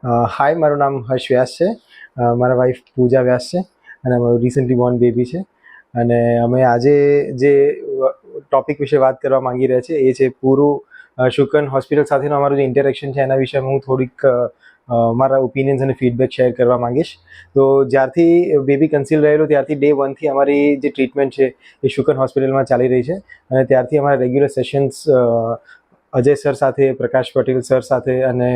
હાય, મારું નામ હર્ષ વ્યાસ છે. મારા વાઈફ પૂજા વ્યાસ છે અને અમારું રિસન્ટલી બોર્ન બેબી છે. અને અમે આજે જે ટોપિક વિશે વાત કરવા માંગી રહ્યા છીએ એ છે પૂરું શુકન હોસ્પિટલ સાથેનું અમારું જે ઇન્ટરેક્શન છે એના વિશે હું થોડીક મારા ઓપિનિયન્સ અને ફીડબેક શેર કરવા માંગીશ. તો જ્યારથી બેબી કન્સીવ રહેલો ત્યારથી ડે 1થી અમારી જે ટ્રીટમેન્ટ છે એ શુકન હોસ્પિટલમાં ચાલી રહી છે. અને ત્યારથી અમારા રેગ્યુલર સેશન્સ અજય સર સાથે, પ્રકાશ પટેલ સર સાથે અને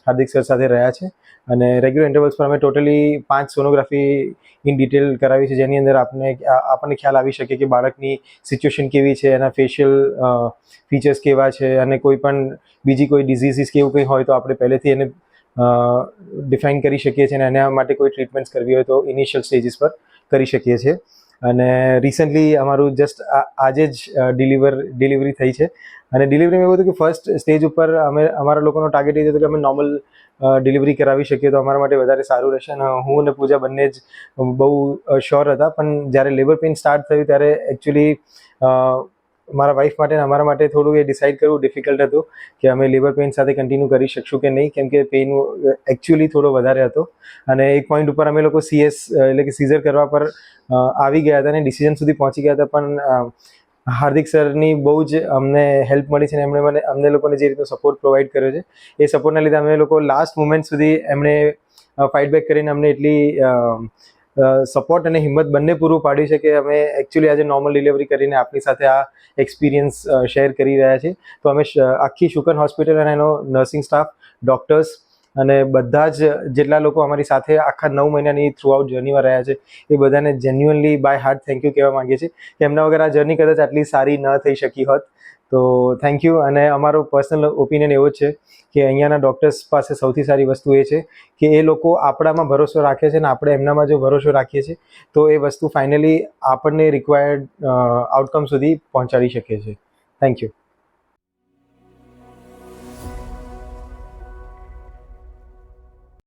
હાર્દિક સર સાથે રહ્યા છે. અને રેગ્યુલર ઇન્ટરવલ્સ પર અમે ટોટલી 5 સોનોગ્રાફી ઇન ડિટેલ કરાવી છે, જેની અંદર આપણને ખ્યાલ આવી શકે કે બાળકની સિચ્યુએશન કેવી છે, એના ફેશિયલ ફીચર્સ કેવા છે, અને કોઈ પણ બીજી કોઈ ડિઝીઝીસ કે એવું કંઈ હોય તો આપણે પહેલેથી એને ડિફાઇન કરી શકીએ છીએ અને એના માટે કોઈ ટ્રીટમેન્ટ્સ કરવી હોય તો ઇનિશિયલ સ્ટેજીસ પર કરી શકીએ છીએ. અને રિસન્ટલી અમારું જસ્ટ આજે જ ડિલિવરી થઈ છે. અને ડિલિવરીમાં એવું હતું કે ફર્સ્ટ સ્ટેજ ઉપર અમારા લોકોનો ટાર્ગેટ એ હતો કે અમે નોર્મલ ડિલિવરી કરાવી શકીએ તો અમારા માટે વધારે સારું રહેશે. અને હું અને પૂજા બંને જ બહુ શ્યોર હતા. પણ જ્યારે લેબર પેઇન સ્ટાર્ટ થયું ત્યારે એકચ્યુઅલી મારા વાઈફ માટે અને અમારા માટે થોડું એ ડિસાઇડ કરવું ડિફિકલ્ટ હતું કે અમે લેબર પેઇન સાથે કન્ટિન્યુ કરી શકશું કે નહીં, કેમ કે પેઇન એકચ્યુઅલી થોડો વધારે હતો. અને એક પોઈન્ટ ઉપર અમે લોકો CS એટલે કે સીઝર કરવા પર આવી ગયા હતા અને ડિસિઝન સુધી પહોંચી ગયા હતા. પણ હાર્દિક સરની બહુ જ અમને હેલ્પ મળી છે અને અમને લોકોને જે રીતનો સપોર્ટ પ્રોવાઈડ કર્યો છે એ સપોર્ટના લીધે અમે લોકો લાસ્ટ મુમેન્ટ સુધી એમણે ફાઇટ બેક કરીને અમને એટલી સપોર્ટ અને હિંમત બંને પૂરું પાડ્યું છે કે અમે એકચ્યુઅલી આજે નોર્મલ ડિલિવરી કરીને આપની સાથે આ એક્સપિરિયન્સ શેર કરી રહ્યા છીએ. તો અમે આખી શુકન હોસ્પિટલ અને એનો નર્સિંગ સ્ટાફ, ડૉક્ટર્સ અને બધા જ જેટલા લોકો અમારી સાથે આખા 9 મહિનાની થ્રુઆઉટ જર્નીમાં રહ્યા છે એ બધાને genuinely by heart thank you કહેવા માંગીએ છીએ કે એમના વગર આ જર્ની કદાચ આટલી સારી ન થઈ શકી હોત. તો થેન્ક યુ. અને અમારો પર્સનલ ઓપિનિયન એવો જ છે કે અહીંયાના ડૉક્ટર્સ પાસે સૌથી સારી વસ્તુ એ છે કે એ લોકો આપણામાં ભરોસો રાખે છે અને આપણે એમનામાં જો ભરોસો રાખીએ છીએ તો એ વસ્તુ ફાઇનલી આપણને રિક્વાયર્ડ આઉટકમ સુધી પહોંચાડી શકે છે. Thank you.